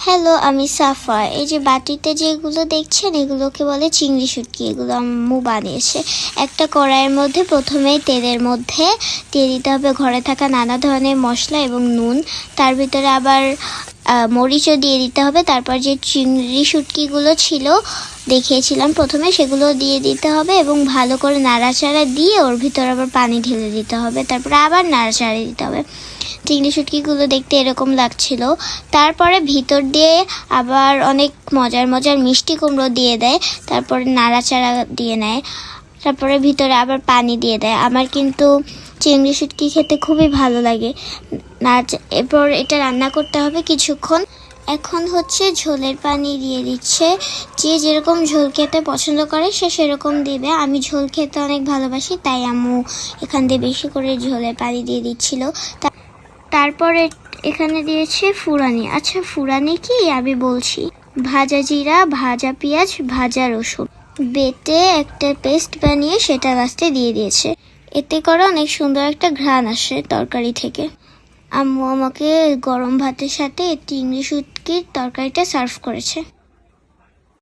Hello, আমি সাফা। এই যে বাটিতে যেগুলো দেখছেন এগুলোকে বলে চিংড়ি শুটকি। এগুলো আম্মু বানিয়েছে। একটা কড়াইয়ের মধ্যে প্রথমেই তেলের মধ্যে দিয়ে দিতে হবে ঘরে থাকা নানা ধরনের মশলা এবং নুন। তার ভিতরে আবার মরিচও দিয়ে দিতে হবে। তারপর যে চিংড়ি শুটকিগুলো ছিল দেখিয়েছিলাম প্রথমে, সেগুলো দিয়ে দিতে হবে এবং ভালো করে নাড়াচাড়া দিয়ে ওর ভিতরে আবার পানি ঢেলে দিতে হবে। তারপরে আবার নাড়াচাড়া দিতে হবে। চিংড়ি শুটকিগুলো দেখতে এরকম লাগছিল। তারপরে ভিতর দিয়ে আবার অনেক মজার মজার মিষ্টি কুমড়ো দিয়ে দেয়। তারপরে নাড়াচাড়া দিয়ে নেয়। তারপরে ভিতরে আবার পানি দিয়ে দেয়। আমার কিন্তু চিংড়ি শুটকি খেতে খুবই ভালো লাগে। এরপর এটা রান্না করতে হবে কিছুক্ষণ। এখন হচ্ছে ঝোলের পানি দিয়ে দিচ্ছে। যে যেরকম ঝোল খেতে পছন্দ করে সে সেরকম দিবে। আমি ঝোল খেতে অনেক ভালোবাসি, তাই আম্মু এখান দিয়ে বেশি করে ঝোলের পানি দিয়ে দিচ্ছিল। তারপরে এখানে দিয়েছে ফুরানি। আচ্ছা, ফুরানি কি আমি বলছি। ভাজা জিরা, ভাজা পেঁয়াজ, ভাজা রসুন বেটে একটা পেস্ট বানিয়ে সেটা লাস্টে দিয়ে দিয়েছে। এতে করে অনেক সুন্দর একটা ঘ্রাণ আসে তরকারি থেকে। আম্মু আমাকে গরম ভাতের সাথে চিংড়ি শুটকির তরকারিটা সার্ভ করেছে।